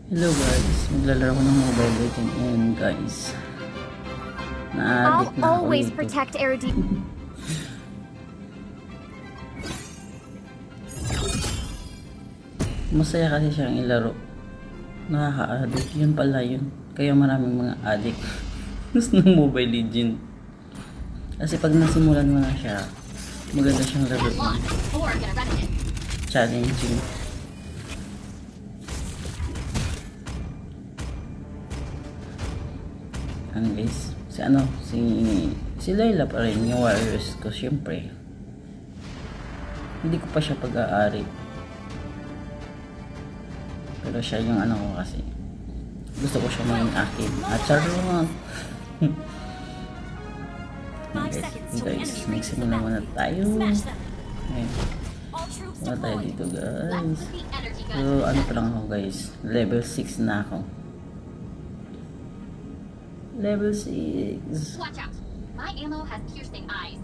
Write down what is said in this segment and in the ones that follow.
Hello guys, maglalaro ko ng Mobile Legends and guys, I'll na-addict na ako always dito. protect Erdi. Masaya kasi siyang ilaro. Nakaka-addict, yun pala yun. Kaya maraming mga addict ng Mobile Legends. Kasi pag nasimulan mo na siya, maganda siyang laro. Challenging. Ano guys, si Layla pa rin yung warriors ko syempre. Hindi ko pa siya pag-aari. Pero siya yung ano ko kasi. Gusto ko siya maging akin. At charot. guys, magsimula muna tayo. Ayan. Muna tayo dito guys. So ano pa lang ako guys. Level 6 na ako. Level 6. Watch out. My ammo has piercing eyes.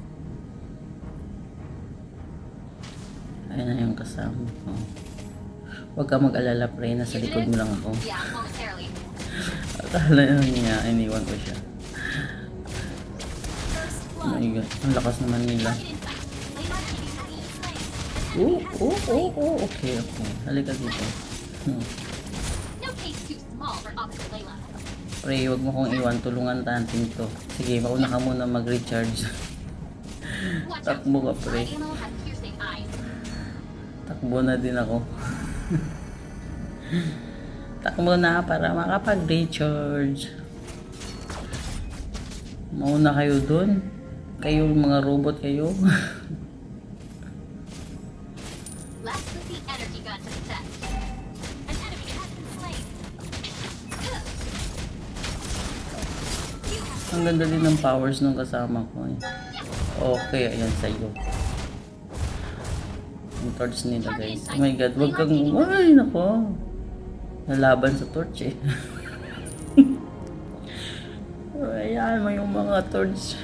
Ayun na yung kasama ko. Huwag ka mag-alala pre, nasa likod mo lang ako. Yeah, momentarily. Akala niya, iniwan ko siya. Oh my god, ang lakas naman nila. Okay. Halika dito. No case too small for Officer Layla. Pre, huwag mo kong iwan, tulungan natin to. Sige, mauna ka muna mag-recharge. Watch out. Takbo ka My pre. ammo has piercing eyes. Takbo na din ako. Takbo na para makapag-recharge. Mauna kayo dun. Kayo mga robot kayo. Let's put the energy gun to the test. An enemy has been slain. Ang ganda din ng powers nung kasama ko eh. Okay, ayan sa'yo. Yung torch nila guys. Oh my god, wag kang... Ay, nako. Nalaban sa torch eh. Ayan mo yung mga torch.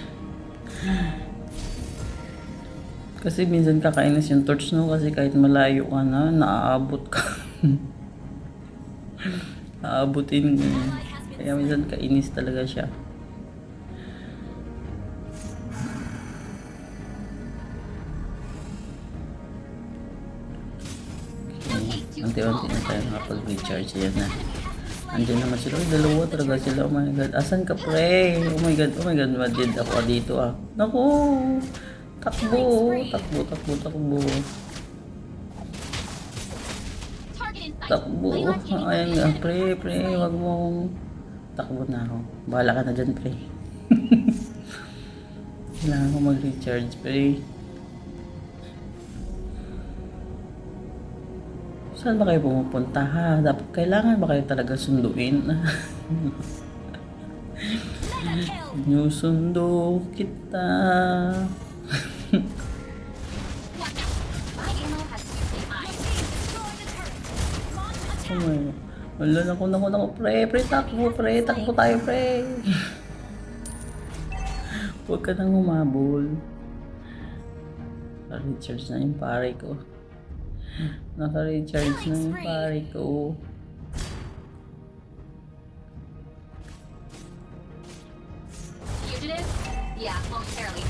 Kasi minsan kakainis yung torch no. Kasi kahit malayo ka na, naaabot ka. Aabutin mo. Kaya minsan kainis talaga siya. Unti-unti na tayo nakapag-recharge. Ayan na. Andiyan naman sila. Ay, dalawa talaga sila. Oh my god. Asan ka pre? Oh my god. Madid ako dito ah. Naku. Takbo. Target in sight. Takbo. Ayan nga. Pre. Wag mo. Takbo na ako. Bahala ka na dyan pre. Kailangan ko mag-recharge pre. Saan ba kayo pumupunta ha? Kailangan ba kayo talaga sunduin? Yung sundo kita. Watch out. My ammo has piercing eyes. Oh my. Wala naku. Pre. Takbo tayo pre. Huwag ka nang humabol. Naka-recharge na yung pare ko. Fugitive? Yeah, momentarily.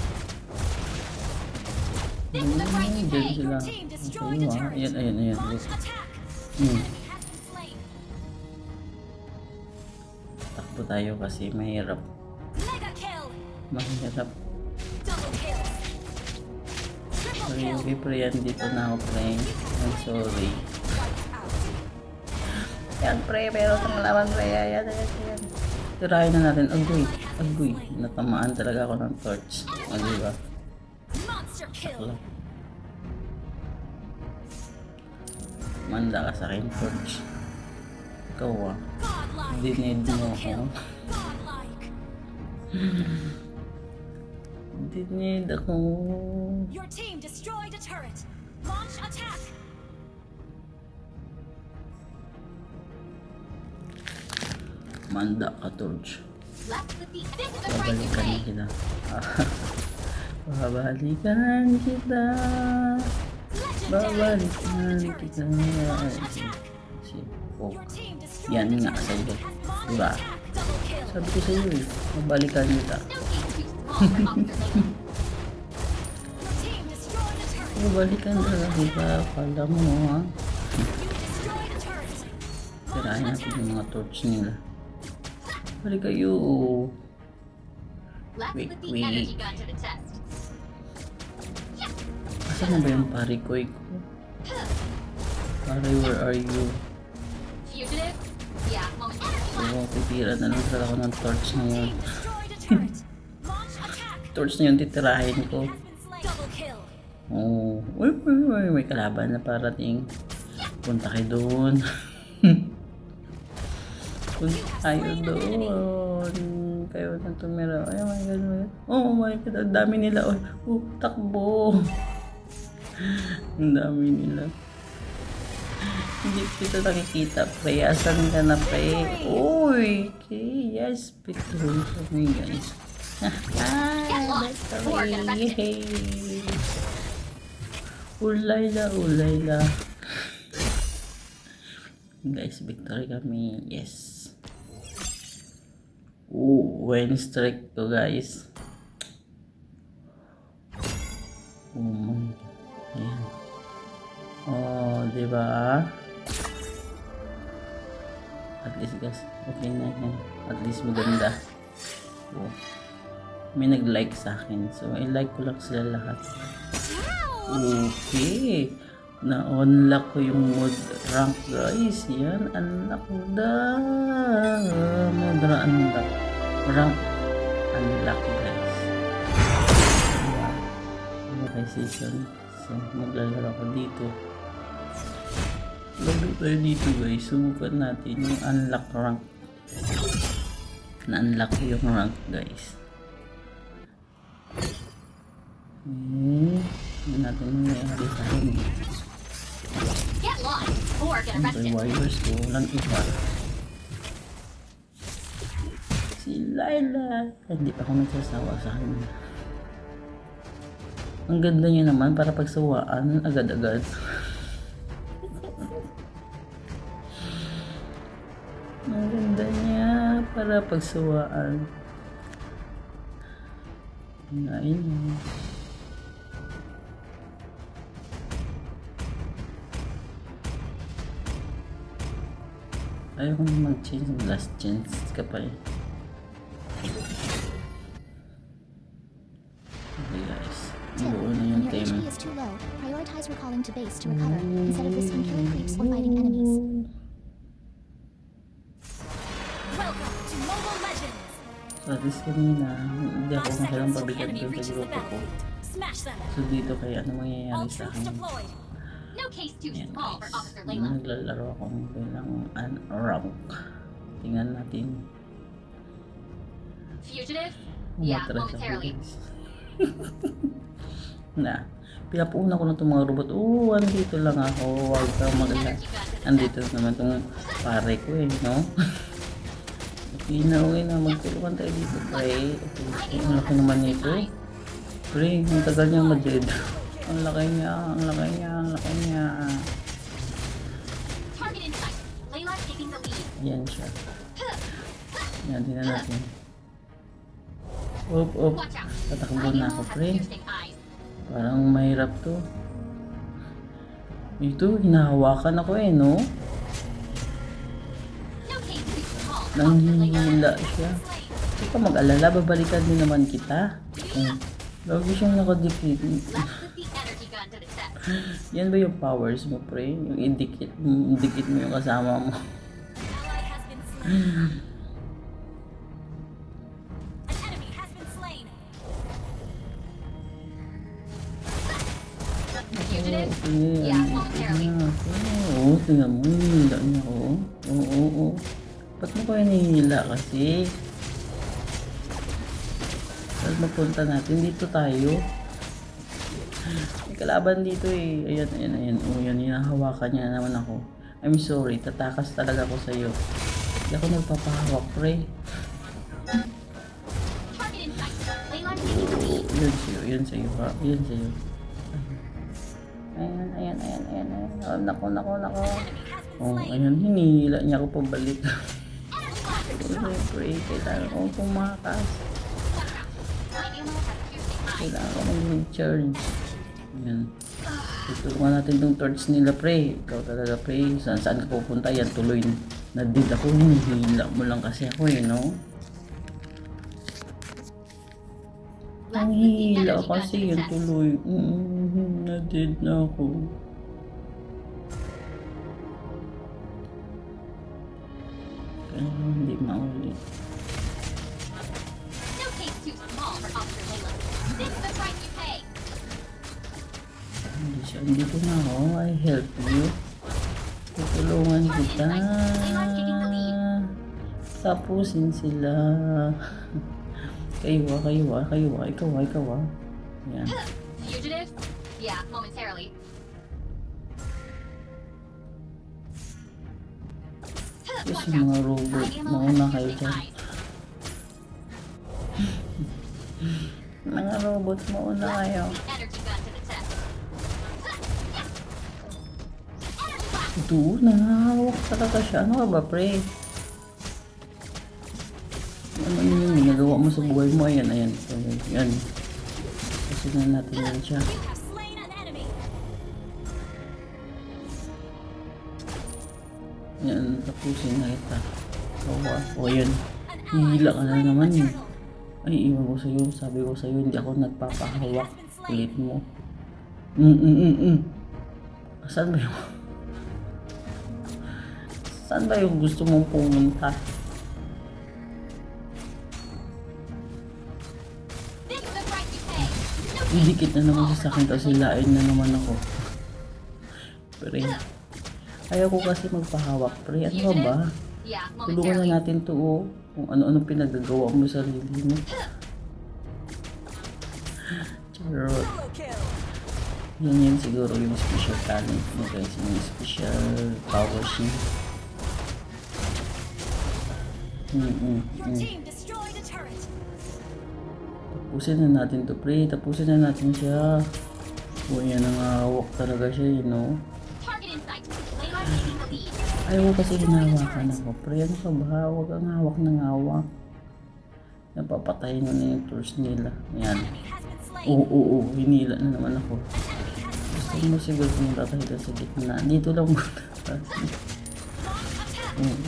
This Ayun is the price you pay. sila. Team destroyed a Ayun, turret. Ayan. Launch attack. Hmm. Enemy has been slain. Takbo tayo kasi mahirap. Mega kill. Mahirap. Double kill. Triple kill. Okay, pre, yan dito na ako, pre. I'm sorry. Yan, pre, pero itong laban, pre. Yan. Tirahin na natin. Agoy. Natamaan talaga ako ng torch. O, diba? Monster kill. Manda ka sa akin, torch. Ikaw ah. Godlike. Dinid mo Double ako. kill. Godlike. Dinid ako. Your team destroyed a turret. Launch attack. Manda ka, torch. Let's put the... This is the price you Babalikan pay. kita. Babalikan kita. Legendary. Babalikan Destroyed the turret. kita. Launch attack. Si Your team destroyed Yan nga sa'yo. Diba? Double kill. Sabi ko sa'yo eh. Mabalikan kita. No case too small for Officer Layla. Your team destroyed a turret. Mabalikan talaga kita. Kala mo ha. You destroyed a turret. Tirahin natin yung mga torch nila. Balik kayo. Let's Wait, put the wait. energy gun to the test. Asan na ba yung parikoy ko? Pare, where are you? Fugitive? Yeah, moment energy gun. Oo, titira na lang talaga ako ng torch na yun. Team destroyed a turret. Launch attack. Torch na yun titirahin ko. Has been slain. Double kill. Oo. Uy, may kalaban na parating. Punta kayo doon. Punta tayo doon. Kayo na tumira. Ay, oh my God, my God. Oh my God, ang dami nila. Oh, takbo. Ang dami nila. Hindi kita nakikita, pre. Asan ka na, pre? Uy, okay. Yes, victory for me, guys. Victory. Yay. Ulayla. Guys, victory kami. Yes. Win streak to, guys. Oh my God. Ayan. Oh, diba? At least, guys, okay na yan. At least maganda. Oh. May nag-like sa akin. So, i-like ko lang sila lahat. Okay. Na-unlock ko yung mod rank, guys. Yan. Unlock ko na. Mod unlock. Rank unlock, guys. Okay, season. So, maglalaro ko dito. Laro tayo dito, guys. Subukan natin yung unlock rank. Na-unlock ko yung rank, guys. Hindi natin nangyayari sa akin. Get lost or get Ang arrested. warriors ko, walang iba. Si Layla. Hindi pa ako nagsasawa sa kanya. Ang ganda niya naman para pagsawaan agad-agad. Ang ganda niya para pagsawaan. Ayun. Ayaw ko na mag-change ng last chance ka pa eh. Okay guys, buo na yung When your team. HP is too low, prioritize recalling to base to recover instead of risking killing creeps or fighting enemies. Welcome to Mobile Legends. So at least kanina, hindi ako 5 masyadong seconds till the pabigat enemy doon sa reaches the grupo ko. battlefield. Smash them. So dito kaya ano mangyayari All sa troops akin? deployed. No case too Ayan small for guys, Officer Layla. naglalaro akong bilang rank. Tingnan natin. Fugitive? Yeah, Umatras ako momentarily. guys. Na, pinapuuna ko na itong mga robot. Andito lang ako. Huwag kang magala. Andito naman itong pare ko eh, no? Okay na. Magtulungan tayo dito, pre. Okay, ang laki naman nito. Pre, ang tagal niya ma-dead. Ang laki niya. Target in sight. Layla taking the lead. Ayan siya. Ayan, tingnan natin. Op. Watch out. Tatakbo na ako, Layla has pre. piercing eyes. Parang mahirap to. Ito, hinahawakan ako eh, no? No case too small for Officer Layla. Nanghihila siya. Huwag ka mag-alala, babalikan din naman kita. Lagi siyang nakadikit. Let's put the energy gun to the test. Yan ba yung powers mo, pre? Yung idikit mo yung kasama mo. Ally has been slain. An enemy has been slain. Fugitive? Okay, Yeah, momentarily. Oo, tingnan mo, hinihila niya ako. Oo. Ba't mo ko hinihila kasi? Saan mapunta natin? Dito tayo. May kalaban dito eh. Ayan. O yan, hinahawakan niya naman ako. I'm sorry, tatakas talaga ako sa'yo. Hindi ako nagpapahawak, pre. Target in sight. Layla taking the lead. Yun sa'yo ha. Yun sa'yo. Ayan. Oh, nako. Enemy has been Oh, slain. ayan, hinihila niya ako pabalik. Siyempre, kailangan ko pumakas. My ammo has piercing eyes. Kailangan ko mag-recharge. Ayan. Tutulungan natin tong torch nila, pre. Ikaw talaga, pre. Saan ka pupunta? Yan, tuloy. Nadid ako. Hinihila mo lang kasi ako, no? Ang hila kasi yan tuloy. Nadid na ako. Kaya hindi maulit. No case too small for Officer Layla. This is the price you pay. Hindi ko na ako. I help you. Tutulungan kita. Tapusin sila. Kayo. Ikaw. Yan. Fugitives? Yeah, momentarily. Yes, mga robot. Mauna kayo dyan. Mga robot, mauna kayo. Energy gun to the test. Ito, nangahawak talaga siya. Ano ka ba, pre? Ano yung ginagawa mo sa buhay mo? Ayan. Yan. Kasi na natin yan siya. You have slain an enemy. Yan, tapusin na kita. O yan. Hihila ka na naman eh. Ay, iwan ko sa'yo. Sabi ko sa'yo, hindi ako nagpapahawak. Kulit mo. Saan ba yung... Saan ba yung gusto mong pumunta? This is the price you pay. No Idikit na naman siya sa akin tapos hilain na naman ako. Pre, ayaw ko kasi magpahawak. Pre, ano ka ba? Yeah, Tulungan momentarily. na natin to oh. Kung ano-ano pinagagawa mo sa sarili mo. Charot. Yan siguro yung special talent mo guys. Yung special power shield. Your team destroyed a turret. Tapusin na natin to pre. Tapusin na natin siya. O yan ang hawak talaga siya you know. Target in sight. Layla taking the lead. Ayaw ko kasi hinahawakan ako. Pre, ano ka ba? Huwag kang hawak ng hawak. Napapatayin mo na yung tools nila. Yan. Enemy has been slain. Oo. Hinila na naman ako. Gusto mo siguro pumunta tayo sa gitna. Dito lang muna.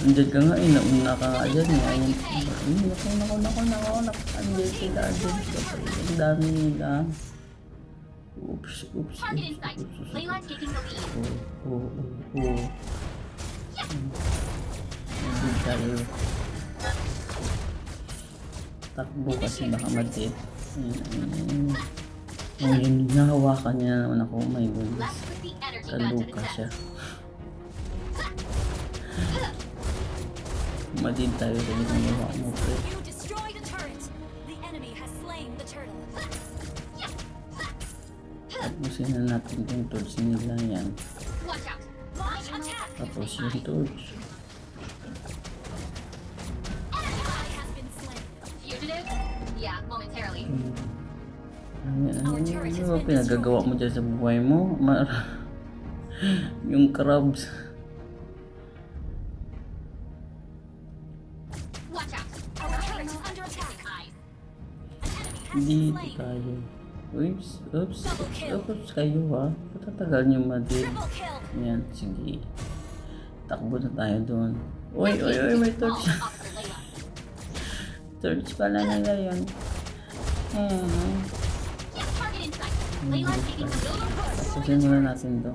Andyan ka nga eh. Nauna ka nga dyan eh. Ayun. Naku. Andyan sila. Ang dami nila. Oops. Target in sight. Layla taking the lead. Oo. Hindi tayo. Takbo kasi baka madit. Ayun, nahawakan niya naman ako. Oh my goodness. Let's put the energy gun to the Kaluka test. siya. Madid tayo sa ginagawa mo. Pre. You destroyed a turret. The enemy has slain the turtle. Tapusin na natin yung torch nila yan. Watch out. Launch attack. Tapos yung torch. Ally has been slain. Fugitive? Yeah, momentarily. Ano ba pinagagawa mo dyan sa buhay mo? Yung crabs. Watch out. Our turret is under attack. Eyes. Dito tayo. Oops, kayo ha. Patatagal nyo madid. Triple kill. Yan, sige. Takbo na tayo doon. Uy, may torch. Officer Layla. Torch pala nila yun. Target in sight. Layla taking the lead. Tapusin muna natin to.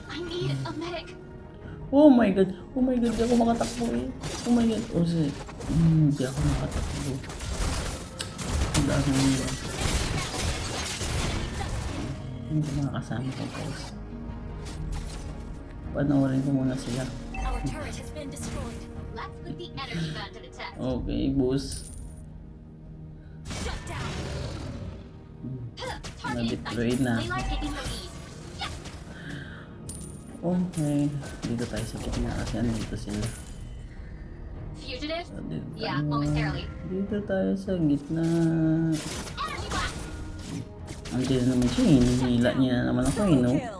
I need a medic. Oh my god, di ako makatakbo eh. Oh my god, hindi ako makatakbo. Ang dami nila. Hindi makakasama ko guys. Panoorin ko muna sila. Our turret has been destroyed. Let's put the energy gun to the test. Okay, boss. Shut down. Target in Na-deploy sight. na. Layla taking the lead. Okay, dito tayo sa gitna kasi andito sila. Fugitive? Dito Yeah, tayo. momentarily. Dito tayo sa gitna. Enemy blast. Andiyan na naman siya, hinihila niya na naman ako, no? Kill.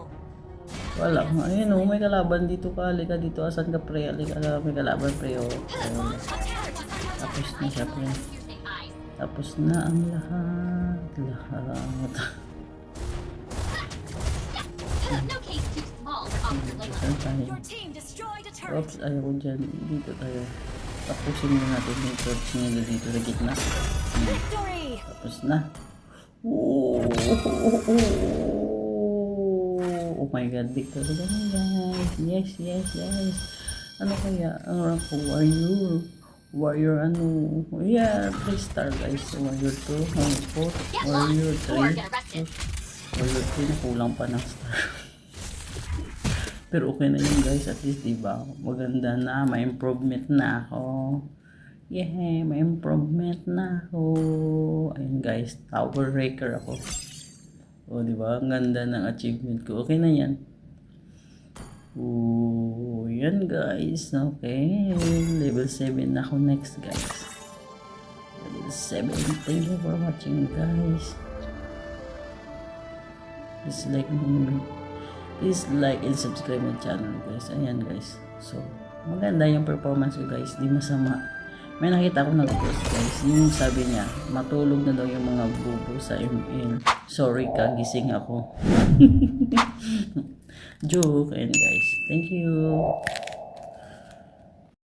Wala, ayun oh, may kalaban dito ka, halika dito, asan ka pre, halika, may kalaban pre, oh. Ayun. Tapos na siya pre, Piercing eyes. tapos na ang lahat. No case too small for officer labor. Saan tayo? Your team destroyed a turret. Oops, ayaw ko dyan, dito tayo. Tapusin mo natin yung torch niya dito sa gitna. Victory. Tapos na. Oh my god, victory na guys. Yes, yes, yes. Ano kaya? Ang rank ko? Warrior ano? Yeah, 3 star guys. Warrior 2, Warrior 4, Warrior 3. Or get arrested. Warrior 3 na kulang pa ng star. Pero okay na yun guys, at least diba? Maganda na, may improvement na ako. Yeah, may improvement na ako. Ayun guys, tower raker ako. O diba, ang ganda ng achievement ko. Okay na yan. Oo, yan guys. Okay, level 7 na ako next guys. Level 7. Thank you for watching guys. Please like and subscribe my channel guys. Ayan guys. So, maganda yung performance ko guys. Di masama. May nakita ko nag-post guys. Yung sabi niya, matulog na daw yung mga bubo sa ML. Sorry ka, gising ako. Joke. Ayan guys. Thank you.